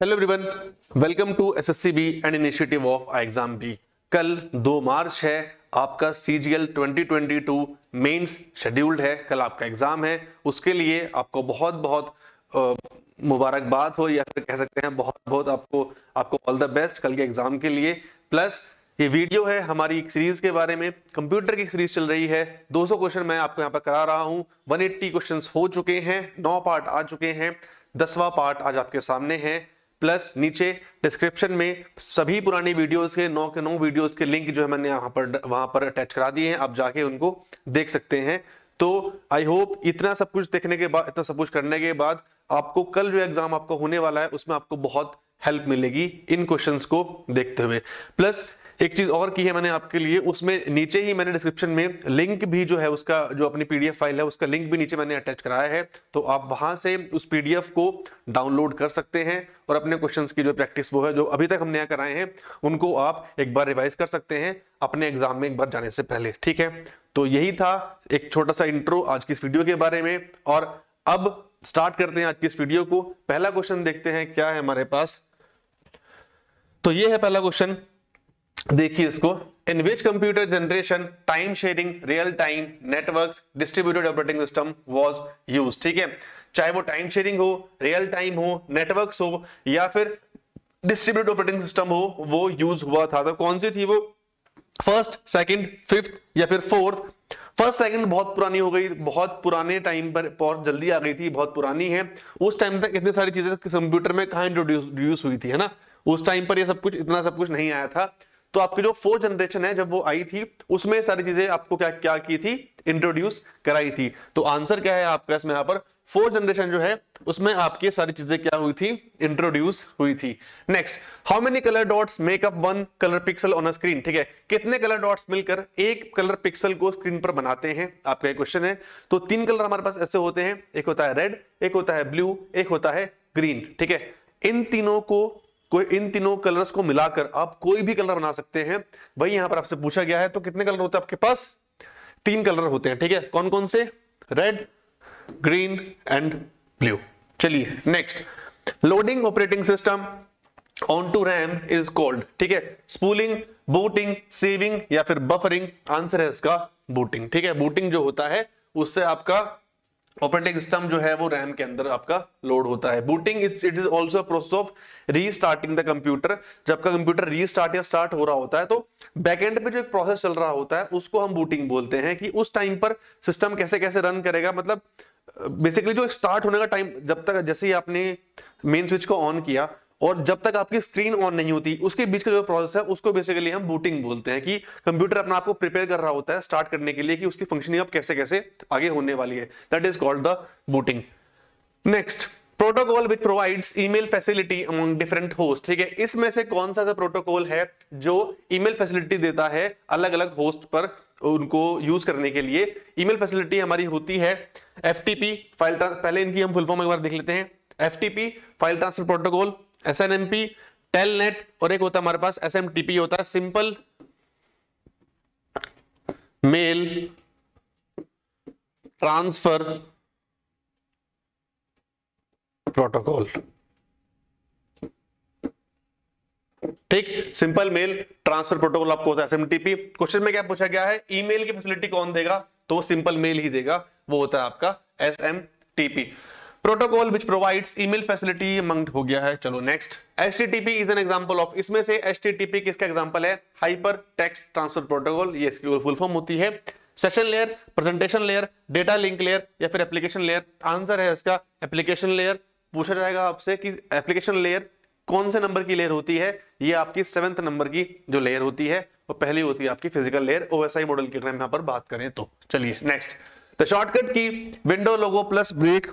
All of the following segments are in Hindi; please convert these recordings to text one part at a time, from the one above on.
Hello everyone, welcome to SSCB and initiative of exam B. कल 2 मार्च है, आपका सीजीएल 2022 मेंस शेड्यूल्ड है। कल आपका एग्जाम है, उसके लिए आपको बहुत बहुत मुबारकबाद हो, या फिर कह सकते हैं बहुत बहुत आपको ऑल द बेस्ट कल के एग्जाम के लिए। प्लस ये वीडियो है हमारी एक सीरीज के बारे में, कंप्यूटर की सीरीज चल रही है। 200 क्वेश्चन मैं आपको यहाँ पर करा रहा हूँ। 180 क्वेश्चंस हो चुके हैं, 9 पार्ट आ चुके हैं, 10वां पार्ट आज आपके सामने है। प्लस नीचे डिस्क्रिप्शन में सभी पुरानी वीडियोस के 9 वीडियोस के लिंक जो है मैंने वहां पर अटैच करा दिए हैं, आप जाके उनको देख सकते हैं। तो आई होप इतना सब कुछ देखने के बाद, इतना सब कुछ करने के बाद आपको कल जो एग्जाम आपको होने वाला है उसमें आपको बहुत हेल्प मिलेगी इन क्वेश्चंस को देखते हुए। प्लस एक चीज और की है मैंने आपके लिए, उसमें नीचे ही मैंने डिस्क्रिप्शन में लिंक भी जो है उसका, जो अपनी पीडीएफ फाइल है उसका लिंक भी नीचे मैंने अटैच कराया है। तो आप वहां से उस पीडीएफ को डाउनलोड कर सकते हैं और अपने क्वेश्चंस की जो प्रैक्टिस वो है, जो अभी तक हमने यहाँ कराए हैं, उनको आप एक बार रिवाइज कर सकते हैं अपने एग्जाम में एक बार जाने से पहले। ठीक है, तो यही था एक छोटा सा इंट्रो आज की इस वीडियो के बारे में। और अब स्टार्ट करते हैं आज की इस वीडियो को। पहला क्वेश्चन देखते हैं क्या है हमारे पास। तो ये है पहला क्वेश्चन, देखिए इसको। In which computer generation time sharing real time networks distributed operating system was used. ठीक है, चाहे वो टाइम शेयरिंग हो, रियल टाइम हो, नेटवर्क्स हो, या फिर डिस्ट्रीब्यूटेड ऑपरेटिंग सिस्टम हो, वो यूज हुआ था। तो कौन सी थी वो? फर्स्ट, सेकंड, फिफ्थ या फिर फोर्थ? फर्स्ट सेकंड बहुत पुरानी हो गई, बहुत पुराने टाइम पर बहुत जल्दी आ गई थी, बहुत पुरानी है। उस टाइम तक इतनी सारी चीजें कंप्यूटर में कहां इंट्रोड्यूस हुई थी, है ना। उस टाइम पर ये सब कुछ, इतना सब कुछ नहीं आया था। तो आपकी जो 4th जनरेशन है जब वो आई थी, उसमें सारी चीजें आपको क्या क्या की थी, इंट्रोड्यूस कराई थी। तो आंसर क्या है आपका इसमें? यहाँ पर 4th जनरेशन जो है उसमें आपकी सारी चीजें क्या हुई थी, इंट्रोड्यूस हुई थी। Next, how many colour dots make up 1 colour pixel on a screen. ठीक है, कितने कलर डॉट्स मिलकर एक कलर पिक्सल को स्क्रीन पर बनाते हैं, आपका एक क्वेश्चन है। तो 3 कलर हमारे पास ऐसे होते हैं, एक होता है रेड, एक होता है ब्लू, एक होता है ग्रीन। ठीक है, इन तीनों कलर्स को मिलाकर आप कोई भी कलर बना सकते हैं, वही यहां पर आपसे पूछा गया है। तो कितने कलर होते हैं आपके पास? 3 कलर होते हैं। ठीक है, कौन कौन से? Red, green and blue. चलिए next, loading operating system on to RAM is called. ठीक है, स्पूलिंग, बूटिंग, सेविंग या फिर बफरिंग? आंसर है इसका बूटिंग। ठीक है, बूटिंग जो होता है उससे आपका ऑपरेटिंग सिस्टम जो है वो रैम के अंदर आपका लोड होता है। Booting it is also process of restarting the computer. जब का कंप्यूटर रीस्टार्ट या स्टार्ट हो रहा होता है तो बैकएंड पे जो एक प्रोसेस चल रहा होता है उसको हम बूटिंग बोलते हैं, कि उस टाइम पर सिस्टम कैसे कैसे रन करेगा। मतलब बेसिकली जो स्टार्ट होने का टाइम, जब तक जैसे ही आपने मेन स्विच को ऑन किया और जब तक आपकी स्क्रीन ऑन नहीं होती, उसके बीच का जो प्रोसेस है उसको बेसिकली हम बूटिंग बोलते हैं। कि कंप्यूटर अपने आप को प्रिपेयर कर रहा होता है स्टार्ट करने के लिए, कि उसकी फंक्शनिंग अब कैसे कैसे आगे होने वाली है। That is called the booting. Next, protocol which provides email facility among different host. ठीक है, इसमें से कौन सा प्रोटोकॉल है जो ईमेल फैसिलिटी देता है अलग अलग होस्ट पर उनको यूज करने के लिए? ईमेल फैसिलिटी हमारी होती है एफटीपी फाइल, पहले इनकी हम फुल फॉर्म एक बार देख लेते हैं। FTP file transfer protocol, SNMP, telnet, और एक होता है हमारे पास एसएमटीपी होता है, सिंपल मेल ट्रांसफर प्रोटोकॉल। ठीक, सिंपल मेल ट्रांसफर प्रोटोकॉल आपको होता है एसएमटीपी। क्वेश्चन में क्या पूछा गया है? ईमेल की फैसिलिटी कौन देगा? तो सिंपल मेल ही देगा, वो होता है आपका SMTP. Protocol which provides email facility among हो गया है। चलो next, HTTP is an example of. इसमें से एचटीटीपी किसका एग्जांपल है? हाइपर टेक्स्ट ट्रांसफर प्रोटोकॉल, ये इसकी फुल फॉर्म होती है। Session layer, presentation layer, data link layer या फिर एप्लीकेशन लेयर? आंसर है इसका एप्लीकेशन लेयर। पूछा जाएगा आपसे कि एप्लीकेशन लेयर कौन से नंबर की लेयर होती है? ये आपकी 7th नंबर की जो लेयर होती है, और पहली होती है आपकी फिजिकल लेयर ओएसआई मॉडल की, अगर हम यहां पर बात करें तो। चलिए नेक्स्ट, द शॉर्टकट की window logo plus break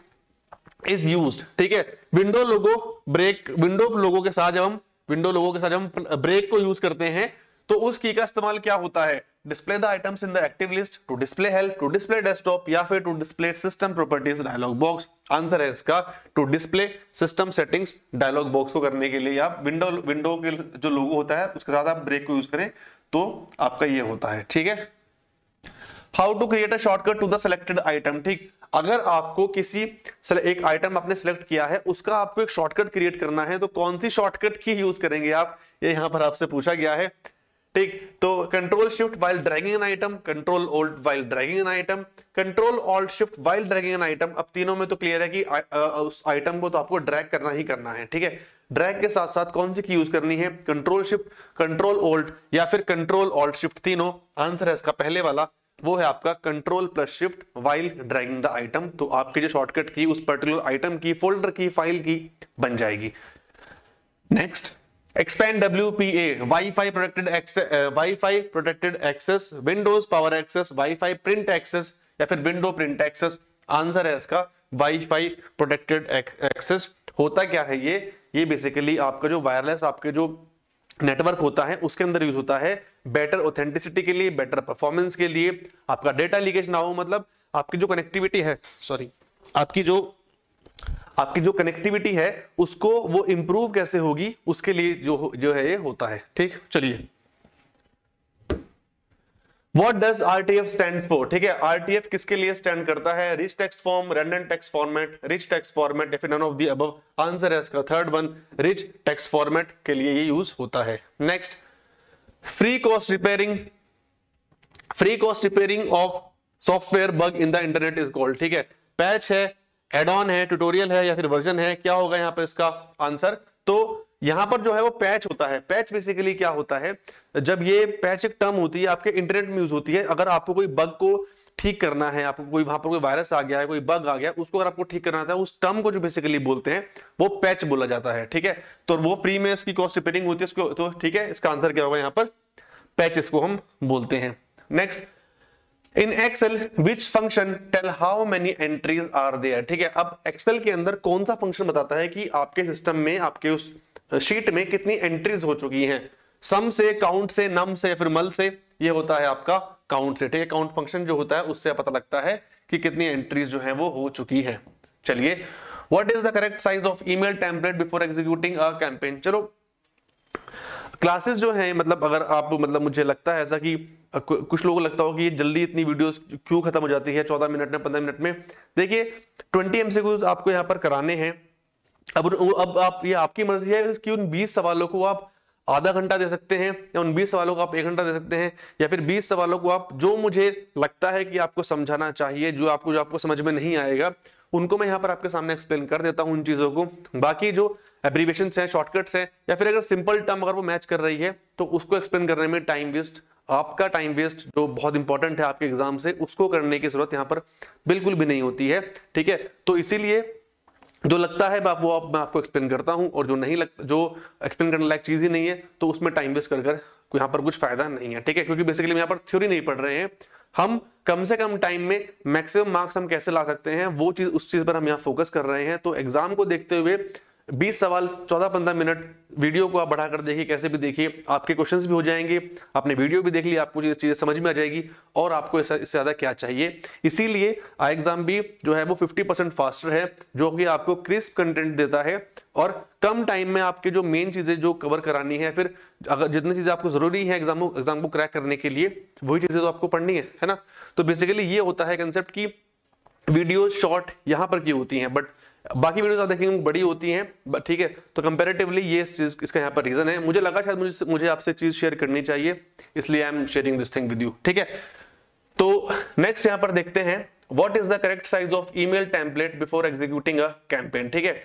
is used. ठीक है, विंडो लोगो के साथ जब हम ब्रेक को यूज करते हैं तो उस की का इस्तेमाल क्या होता है? Display the items in the active list, to display help, to display desktop या फिर to display system properties dialog box? Answer है इसका to display system settings dialog box को करने के लिए आप विंडो के जो लोगो होता है उसके साथ आप ब्रेक को यूज करें तो आपका ये होता है। ठीक है, how to create a shortcut to the selected item. ठीक, अगर आपको किसी एक आइटम आपने सेलेक्ट किया है, उसका आपको एक शॉर्टकट क्रिएट करना है, तो कौन सी शॉर्टकट की यूज करेंगे आप, ये यहां पर आपसे पूछा गया है। ठीक, तो control shift while dragging an item, control alt while dragging an item, control alt shift while dragging an item. अब तीनों में तो क्लियर है कि उस आइटम को तो आपको ड्रैग करना ही करना है। ठीक है, ड्रैग के साथ साथ कौन सी की यूज करनी है, कंट्रोल शिफ्ट, कंट्रोल ऑल्ट या फिर कंट्रोल ऑल्ट शिफ्ट, तीनों। आंसर है इसका पहले वाला, वो है आपका control plus shift while dragging the item. तो आपकी जो शॉर्टकट की उस पर्टिकुलर आइटम की, फोल्डर की, फाइल की बन जाएगी। Next, expand WPA, Wi-Fi protected access, Windows power access, Wi-Fi print access या फिर विंडो प्रिंट एक्सेस। आंसर है इसका Wi-Fi protected access। होता क्या है ये बेसिकली आपका जो वायरलेस आपके जो नेटवर्क होता है उसके अंदर यूज होता है बेटर ऑथेंटिसिटी के लिए, बेटर परफॉर्मेंस के लिए, आपका डेटा लीकेज ना हो, मतलब आपकी जो कनेक्टिविटी है, आपकी जो कनेक्टिविटी है उसको वो इंप्रूव कैसे होगी, उसके लिए जो है ये होता है। ठीक, चलिए, What does RTF stands for? ठीक है, RTF किसके लिए स्टैंड करता है, rich text form, random text format, rich text format या फिर none of the above. Answer है इसका third one, rich text format के लिए ये यूज होता है। Next, free cost repairing of software bug in the internet is called. ठीक है, पैच है, एड ऑन है, ट्यूटोरियल है या फिर वर्जन है, क्या होगा यहाँ पर इसका आंसर। तो यहां पर जो है वो पैच होता है। पैच बेसिकली क्या होता है, जब ये पैच एक टर्म होती है आपके इंटरनेट में यूज होती है, अगर आपको कोई बग को ठीक करना है, आपको कोई वहां पर कोई वायरस आ गया है, कोई बग आ गया, उसको अगर आपको ठीक करना था, उस टर्म को जो बेसिकली बोलते हैं वो पैच बोला जाता है। ठीक है, तो वो फ्री में इसकी कॉस्ट रिपेयरिंग होती है इसको, तो ठीक है, इसका आंसर क्या होगा यहाँ पर, पैच इसको हम बोलते हैं। Next, in Excel which function tell how many entries are there. ठीक है, अब एक्सेल के अंदर कौन सा फंक्शन बताता है कि आपके सिस्टम में, आपके उस शीट में कितनी एंट्रीज हो चुकी हैं, सम से, काउंट से, नम से, फिर मल से। ये होता है आपका काउंट से। ठीक है, काउंट फंक्शन जो होता है उससे पता लगता है कि कितनी एंट्रीज जो है वो हो चुकी है। चलिए, what is the correct size of email template before executing a campaign. चलो, क्लासेस जो है, मतलब अगर आप, मतलब मुझे लगता है ऐसा कि कुछ लोगों को लगता हो कि ये जल्दी इतनी वीडियोस क्यों खत्म हो जाती है 14 मिनट में, 15 मिनट में। देखिए, 20 MCQs आपको यहाँ पर कराने हैं। अब आप, ये आपकी मर्जी है कि उन 20 सवालों को आप आधा घंटा दे सकते हैं, या उन 20 सवालों को आप 1 घंटा दे सकते हैं, या फिर 20 सवालों को आप, जो मुझे लगता है कि आपको समझाना चाहिए, जो आपको समझ में नहीं आएगा, उनको मैं यहाँ पर आपके सामने एक्सप्लेन कर देता हूँ उन चीजों को। बाकी जो एब्रीविएशंस हैं, शॉर्टकट्स हैं, या फिर अगर सिंपल टर्म अगर वो मैच कर रही है, तो उसको एक्सप्लेन करने में टाइम वेस्ट, आपका टाइम वेस्ट जो बहुत इंपॉर्टेंट है आपके एग्जाम से, उसको करने की जरूरत यहाँ पर बिल्कुल भी नहीं होती है। ठीक है, तो इसीलिए जो लगता है मैं आपको एक्सप्लेन करता हूं, और जो नहीं लगता, जो एक्सप्लेन करने लायक चीज ही नहीं है, तो उसमें टाइम वेस्ट कर यहाँ पर कुछ फायदा नहीं है। ठीक है, क्योंकि बेसिकली हम यहाँ पर थ्योरी नहीं पढ़ रहे हैं, हम कम से कम टाइम में मैक्सिमम मार्क्स हम कैसे ला सकते हैं, वो चीज, उस चीज पर हम यहाँ फोकस कर रहे हैं। तो एग्जाम को देखते हुए 20 सवाल 14-15 मिनट, वीडियो को आप बढ़ाकर देखिए, कैसे भी देखिए, आपके क्वेश्चंस भी हो जाएंगे, आपने वीडियो भी देख ली, आपको चीजें समझ में आ जाएगी, और आपको इससे ज्यादा क्या चाहिए। इसीलिए आई एग्जाम भी जो है वो 50% फास्टर है, जो कि आपको क्रिस्प कंटेंट देता है, और कम टाइम में आपके जो मेन चीजें जो कवर करानी है, फिर अगर जितनी चीजें आपको जरूरी है एग्जाम को क्रैक करने के लिए, वही चीजें तो आपको पढ़नी है ना। तो बेसिकली ये होता है कंसेप्ट की वीडियो शॉर्ट यहाँ पर की होती हैं, बट बाकी वीडियोस आप देखेंगे बड़ी होती हैं। ठीक है, तो कंपैरेटिवली ये चीज, इसका यहाँ पर रीजन है। मुझे लगा शायद मुझे आपसे चीज शेयर करनी चाहिए, इसलिए I am sharing this thing with you. ठीक है, तो नेक्स्ट यहाँ पर देखते हैं, what is the correct size of email template before executing a campaign. ठीक है,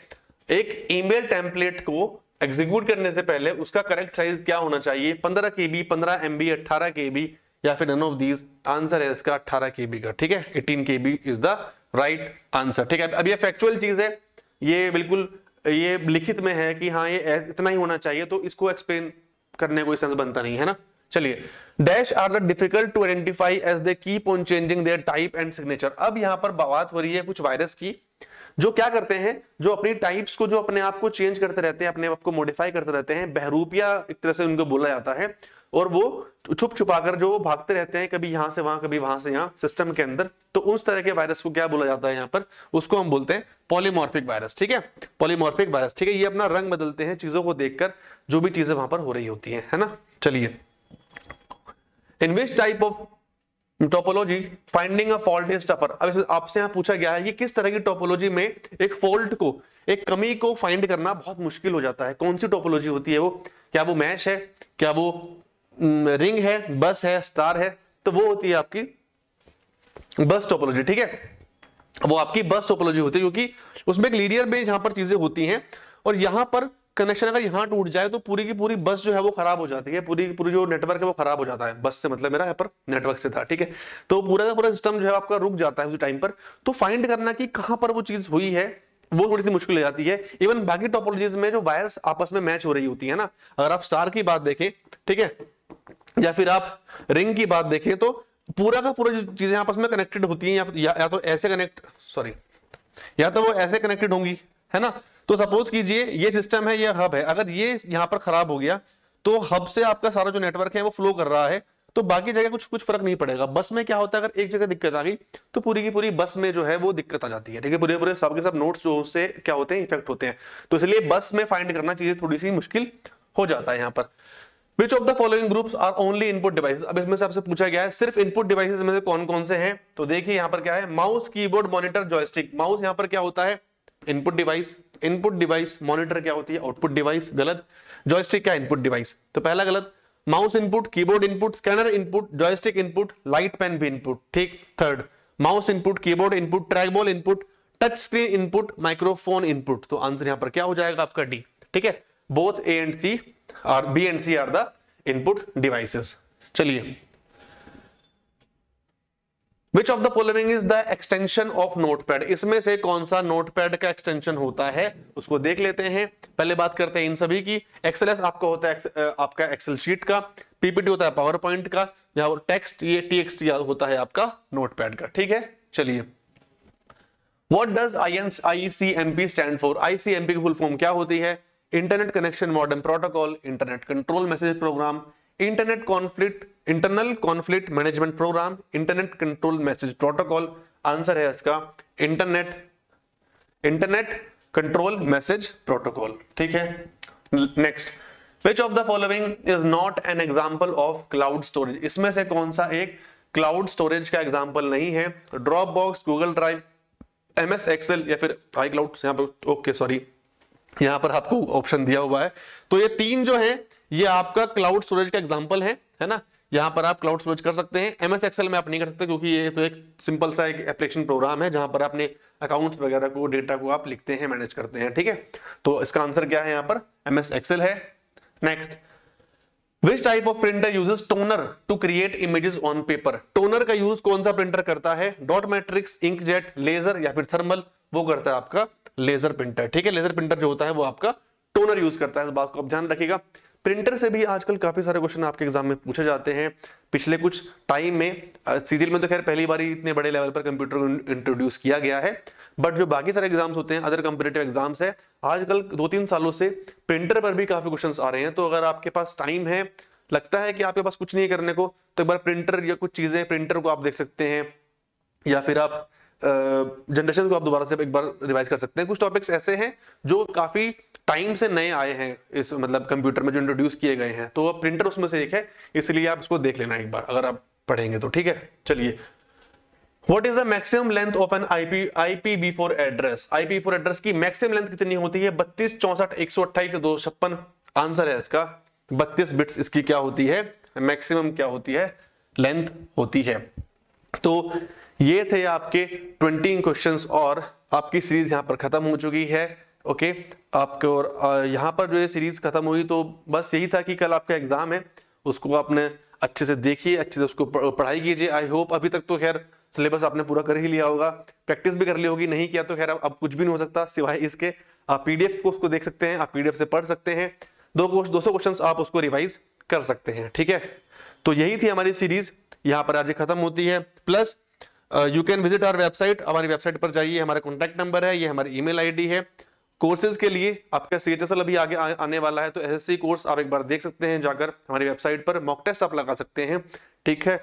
एक ईमेल टेम्पलेट को एग्जीक्यूट करने से पहले उसका करेक्ट साइज क्या होना चाहिए, 15 KB, 15 MB, 18 KB, या फिर नन ऑफ दीज। आंसर है इसका 18 KB का। ठीक है, 18 KB is the right answer. ठीक है, अब ये फैक्चुअल चीज है, ये बिल्कुल ये लिखित में है कि हाँ ये इतना ही होना चाहिए, तो इसको एक्सप्लेन करने कोई सेंस बनता नहीं है ना। चलिए, dash are the difficult to identify as they keep on changing their type and signature. अब यहाँ पर बात हो रही है कुछ वायरस की, जो क्या करते हैं, जो अपनी टाइप्स को, जो अपने आप को चेंज करते रहते हैं, अपने आप को मॉडिफाई करते रहते हैं, बहरूपिया एक तरह से उनको बोला जाता है, और वो छुप छुपाकर जो भागते रहते हैं, कभी यहां से वहां, कभी वहां से यहां सिस्टम के अंदर। तो उस तरह के वायरस को क्या बोला जाता है यहाँ पर, उसको हम बोलते हैं पॉलीमॉर्फिक वायरस। ठीक है, पॉलीमॉर्फिक वायरस। ठीक है, ये अपना रंग बदलते हैं चीजों को देखकर, जो भी चीजें वहां पर हो रही होती है ना। चलिए, in which type of topology finding a fault is tougher. अब आपसे यहाँ पूछा गया है कि किस तरह की टोपोलॉजी में एक फॉल्ट को, एक कमी को फाइंड करना बहुत मुश्किल हो जाता है। कौन सी टोपोलॉजी होती है वो? क्या वो मैश है, क्या वो रिंग है, बस है, स्टार है? तो वो होती है आपकी बस टोपोलॉजी। ठीक है, वो आपकी बस टोपोलॉजी होती है क्योंकि उसमें एक लीनियर में जहां पर चीजें होती हैं और यहां पर कनेक्शन अगर यहां टूट जाए तो पूरी की पूरी बस जो है वो खराब हो जाती है, पूरी की पूरी जो नेटवर्क है वो खराब हो जाता है। बस से मतलब मेरा यहाँ पर नेटवर्क से था। ठीक है, तो पूरा का पूरा सिस्टम जो है आपका रुक जाता है उस टाइम पर। तो फाइंड करना कि कहां पर वो चीज हुई है वो थोड़ी सी मुश्किल हो जाती है। इवन बाकी टोपोलॉजीज में जो वायर्स आपस में मैच हो रही होती है ना, अगर आप स्टार की बात देखें, ठीक है, या फिर आप रिंग की बात देखें, तो पूरा का पूरा जो चीजें आपस में कनेक्टेड होती हैं या तो ऐसे या तो वो ऐसे कनेक्टेड होंगी, है ना। तो सपोज कीजिए ये सिस्टम है, ये हब है, अगर ये यहां पर खराब हो गया तो हब से आपका सारा जो नेटवर्क है वो फ्लो कर रहा है, तो बाकी जगह कुछ फर्क नहीं पड़ेगा। बस में क्या होता है, अगर एक जगह दिक्कत आ गई तो पूरी की पूरी बस में जो है वो दिक्कत आ जाती है। ठीक है, पूरे पूरे सब के सब नोट्स जो उससे क्या होते हैं, इफेक्ट होते हैं। तो इसलिए बस में फाइंड करना चीजें थोड़ी सी मुश्किल हो जाता है यहाँ पर। Which of the following groups are only input devices? अब इसमें से आपसे पूछा गया है सिर्फ इनपुट डिवाइसेस में से कौन कौन से हैं। तो देखिए यहाँ पर क्या है, mouse, keyboard, monitor, joystick. Mouse यहाँ पर क्या होता है, input device. Input device monitor क्या होती है, आउटपुट डिवाइस, गलत। जॉयस्टिक क्या, इनपुट डिवाइस, तो पहला गलत। Mouse input, keyboard input, scanner input, joystick input, light pen भी इनपुट। ठीक, third, mouse input, keyboard input, track ball input, touch screen input, microphone input. तो आंसर यहाँ पर क्या हो जाएगा आपका डी। ठीक है, बोथ ए एंड सी और B and C are the input devices. चलिए, Which of the following is the extension of notepad? इसमें से कौन सा नोटपैड का एक्सटेंशन होता है उसको देख लेते हैं। पहले बात करते हैं इन सभी की। एक्सएलएस आपका होता है आपका एक्सेल शीट का, पीपीटी होता है पावर पॉइंट का, या टेक्स्ट ये टीएक्सटी होता है आपका नोटपैड का। ठीक है, चलिए, What does ICMP stand for? ICMP की फुल फॉर्म क्या होती है? Internet connection modem protocol, internet control message program, internal conflict management program, internet control message protocol. Answer है इसका इंटरनेट कंट्रोल मैसेज प्रोटोकॉल। ठीक है, next, Which of the following is not an example of cloud storage? इसमें से कौन सा एक क्लाउड स्टोरेज का एग्जांपल नहीं है? Dropbox, Google Drive, MS Excel या फिर आई क्लाउड। यहाँ पर ओके सॉरी, यहाँ पर आपको ऑप्शन दिया हुआ है। तो ये तीन जो है ये आपका क्लाउड स्टोरेज का एग्जांपल है ना। यहाँ पर आप क्लाउड स्टोरेज कर सकते हैं। MS एक्सेल में आप नहीं कर सकते क्योंकि ये तो एक सिंपल सा एक एप्लीकेशन प्रोग्राम है जहां पर अपने अकाउंट्स वगैरह को, डेटा को आप लिखते हैं, मैनेज करते हैं। ठीक है, तो इसका आंसर क्या है यहाँ पर, MS एक्सेल है। Next, Which type of printer uses toner to create images on paper? Toner का यूज कौन सा प्रिंटर करता है? डॉट मैट्रिक्स, इंकजेट, लेजर या फिर थर्मल? वो करता है आपका लेजर प्रिंटर। ठीक है, लेजर प्रिंटर जो होता है वो आपका टोनर यूज करता है। इस बात को आप ध्यान रखिएगा। प्रिंटर से भी आजकल काफी सारे क्वेश्चन आपके एग्जाम में पूछे जाते हैं। पिछले कुछ टाइम में सीजीएल में तो खैर पहली बार इतने बड़े लेवल पर कंप्यूटर को इंट्रोड्यूस किया गया है, बट जो बाकी सारे एग्जाम्स होते हैं, अदर कंपटीटिव एग्जाम्स है, आजकल 2-3 सालों से प्रिंटर पर भी काफी क्वेश्चन आ रहे हैं। तो अगर आपके पास टाइम है, लगता है कि आपके पास कुछ नहीं करने को, तो एक बार प्रिंटर या कुछ चीजें प्रिंटर को आप देख सकते हैं, या फिर आप जनरेशन को आप दोबारा से एक बार रिवाइज कर सकते हैं। कुछ टॉपिक्स ऐसे हैं जो काफी टाइम से नए आए हैं इस मतलब कंप्यूटर में, जो इंट्रोड्यूस किए गए हैं, तो प्रिंटर उसमें से एक है, इसलिए आप इसको देख लेना एक बार अगर आप पढ़ेंगे तो। ठीक है, चलिए, What is the maximum length of an IPv4 address? IPv4 address की मैक्सिमम लेंथ कितनी होती है? 32, 64, 128 या 256? आंसर है इसका 32 बिट्स इसकी क्या होती है, मैक्सिमम क्या होती है, लेंथ होती है। तो ये थे आपके 20 क्वेश्चंस और आपकी सीरीज यहाँ पर खत्म हो चुकी है। ओके, आपको और यहाँ पर जो ये सीरीज खत्म हुई तो बस यही था कि कल आपका एग्जाम है, उसको आपने अच्छे से देखिए, अच्छे से उसको पढ़ाई कीजिए। आई होप अभी तक तो खैर सिलेबस आपने पूरा कर ही लिया होगा, प्रैक्टिस भी कर ली होगी, नहीं किया तो खैर अब कुछ भी नहीं हो सकता सिवाय इसके। आप पीडीएफ को उसको देख सकते हैं, आप पीडीएफ से पढ़ सकते हैं, 200 क्वेश्चंस आप उसको रिवाइज कर सकते हैं। ठीक है, तो यही थी हमारी सीरीज, यहाँ पर आज खत्म होती है। Plus you can visit our website, हमारी वेबसाइट पर जाइए, हमारा कॉन्टैक्ट नंबर है, ये हमारी ईमेल आईडी है। कोर्सेज के लिए आपका CHSL अभी आगे आने वाला है, तो SSC कोर्स आप एक बार देख सकते हैं जाकर हमारी वेबसाइट पर, मॉक टेस्ट आप लगा सकते हैं। ठीक है,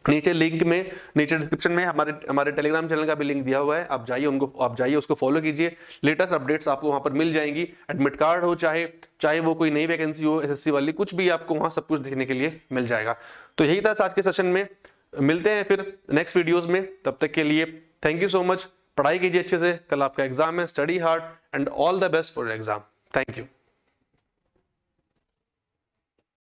नीचे लिंक में, नीचे डिस्क्रिप्शन में हमारे टेलीग्राम चैनल का भी लिंक दिया हुआ है, आप जाइए उसको फॉलो कीजिए। लेटेस्ट अपडेट्स आपको वहां पर मिल जाएंगी। एडमिट कार्ड हो, चाहे वो कोई नई वैकेंसी हो SSC वाली, कुछ भी आपको वहां सब कुछ देखने के लिए मिल जाएगा। तो यही था आज के सेशन में। मिलते हैं फिर नेक्स्ट वीडियोस में, तब तक के लिए थैंक यू सो मच। पढ़ाई कीजिए अच्छे से, कल आपका एग्जाम है, study hard and all the best for exam. Thank you.